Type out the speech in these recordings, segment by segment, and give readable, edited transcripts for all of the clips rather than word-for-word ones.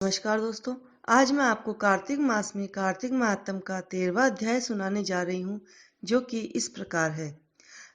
नमस्कार दोस्तों। आज मैं आपको कार्तिक मास में कार्तिक महात्म का 13वां अध्याय सुनाने जा रही हूँ, जो कि इस प्रकार है।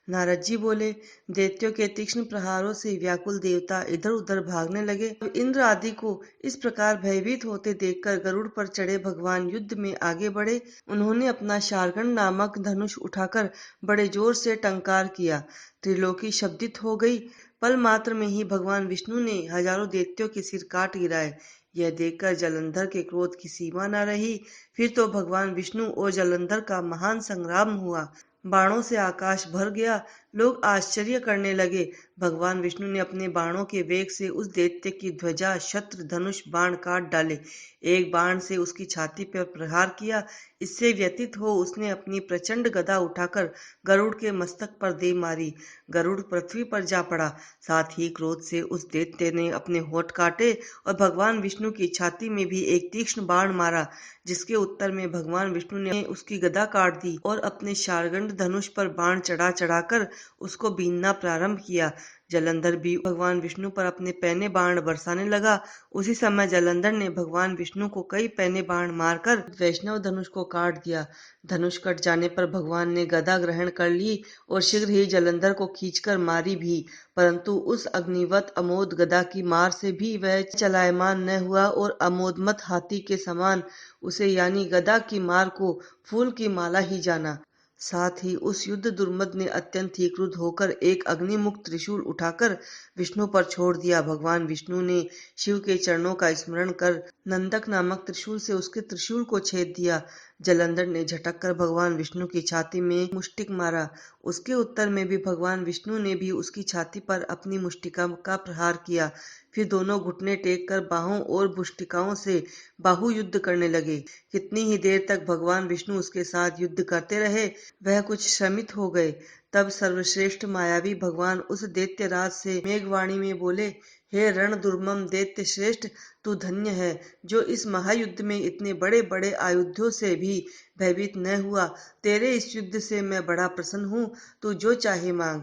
नारद जी बोले, दैत्यों के तीक्ष्ण प्रहारों से व्याकुल देवता इधर उधर भागने लगे। अब इंद्र आदि को इस प्रकार भयभीत होते देखकर गरुड़ पर चढ़े भगवान युद्ध में आगे बढ़े। उन्होंने अपना शार्गण नामक धनुष उठाकर बड़े जोर से टंकार किया। त्रिलोकी शब्दित हो गई। पल मात्र में ही भगवान विष्णु ने हजारों दैत्यों के सिर काट गिराए। यह देखकर जलंधर के क्रोध की सीमा न रही। फिर तो भगवान विष्णु और जलंधर का महान संग्राम हुआ। बाणों से आकाश भर गया। लोग आश्चर्य करने लगे। भगवान विष्णु ने अपने बाणों के वेग से उस दैत्य की ध्वजा, छत्र, धनुष, बाण काट डाले। एक बाण से उसकी छाती पर प्रहार किया। इससे व्यतीत हो उसने अपनी प्रचंड गदा उठाकर गरुड़ के मस्तक पर दे मारी। गरुड़ पृथ्वी पर जा पड़ा। साथ ही क्रोध से उस दैत्य ने अपने होंठ काटे और भगवान विष्णु की छाती में भी एक तीक्ष्ण बाण मारा, जिसके उत्तर में भगवान विष्णु ने उसकी गदा काट दी और अपने शार्गंड धनुष पर बाण चढ़ा चढ़ाकर उसको बीनना प्रारंभ किया। जलंधर भी भगवान विष्णु पर अपने पैने बाण बरसाने लगा। उसी समय जलंधर ने भगवान विष्णु को कई पैने बाण मारकर वैष्णव धनुष को काट दिया। धनुष कट जाने पर भगवान ने गदा ग्रहण कर ली और शीघ्र ही जलंधर को खींचकर मारी भी, परंतु उस अग्निवत अमोद गदा की मार से भी वह चलायमान न हुआ और अमोदमत हाथी के समान उसे यानी गदा की मार को फूल की माला ही जाना। साथ ही उस युद्ध दुर्मद ने अत्यंत ही क्रुद्ध होकर एक अग्निमुख त्रिशूल उठाकर विष्णु पर छोड़ दिया। भगवान विष्णु ने शिव के चरणों का स्मरण कर नंदक नामक त्रिशूल से उसके त्रिशूल को छेद दिया। जलंधर ने झटक कर भगवान विष्णु की छाती में एक मुष्टिक मारा। उसके उत्तर में भी भगवान विष्णु ने भी उसकी छाती पर अपनी मुष्टिका का प्रहार किया। फिर दोनों घुटने टेक कर बाहों और मुष्टिकाओं से बाहु युद्ध करने लगे। कितनी ही देर तक भगवान विष्णु उसके साथ युद्ध करते रहे। वह कुछ श्रमित हो गए। तब सर्वश्रेष्ठ मायावी भगवान उस दैत्यराज से मेघवाणी में बोले, हे रण दुर्मम दैत्य श्रेष्ठ, तू धन्य है जो इस महायुद्ध में इतने बड़े बड़े आयुधों से भी भयभीत न हुआ। तेरे इस युद्ध से मैं बड़ा प्रसन्न हूँ। तू जो चाहे मांग,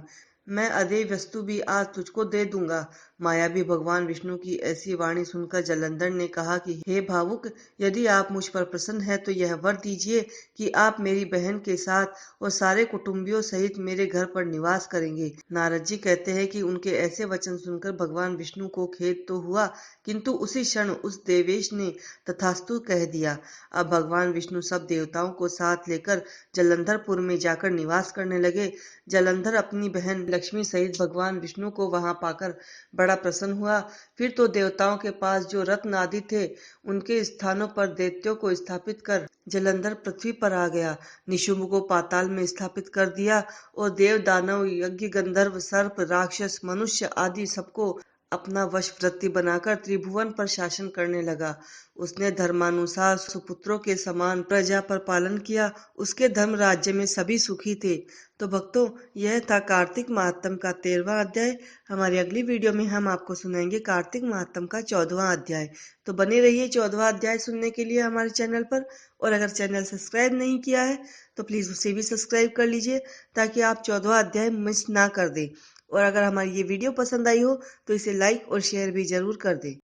मैं अदेय वस्तु भी आज तुझको दे दूंगा। मायावी भगवान विष्णु की ऐसी वाणी सुनकर जलंधर ने कहा कि हे भावुक, यदि आप मुझ पर प्रसन्न है तो यह वर दीजिए कि आप मेरी बहन के साथ और सारे कुटुंबियों सहित मेरे घर पर निवास करेंगे। नारद जी कहते हैं कि उनके ऐसे वचन सुनकर भगवान विष्णु को खेद तो हुआ, किंतु उसी क्षण उस देवेश ने तथास्तु कह दिया। अब भगवान विष्णु सब देवताओं को साथ लेकर जलंधरपुर में जाकर निवास करने लगे। जलंधर अपनी बहन लक्ष्मी सहित भगवान विष्णु को वहां पाकर बड़ा प्रसन्न हुआ। फिर तो देवताओं के पास जो रत्न आदि थे, उनके स्थानों पर दैत्यों को स्थापित कर जलंधर पृथ्वी पर आ गया। निशुंभ को पाताल में स्थापित कर दिया और देव, दानव, यज्ञ, गंधर्व, सर्प, राक्षस, मनुष्य आदि सबको अपना वशवृत्ति बनाकर त्रिभुवन पर शासन करने लगा। उसने धर्मानुसार सुपुत्रों के समान प्रजा पर पालन किया। उसके धर्म राज्य में सभी सुखी थे। तो भक्तों, यह था कार्तिक महात्म का 13वां अध्याय। हमारी अगली वीडियो में हम आपको सुनाएंगे कार्तिक महात्म का 14वां अध्याय। तो बने रहिए 14वां अध्याय सुनने के लिए हमारे चैनल पर। और अगर चैनल सब्सक्राइब नहीं किया है तो प्लीज उसे भी सब्सक्राइब कर लीजिए, ताकि आप 14वां अध्याय मिस ना कर दें। और अगर हमारी ये वीडियो पसंद आई हो तो इसे लाइक और शेयर भी जरूर कर दें।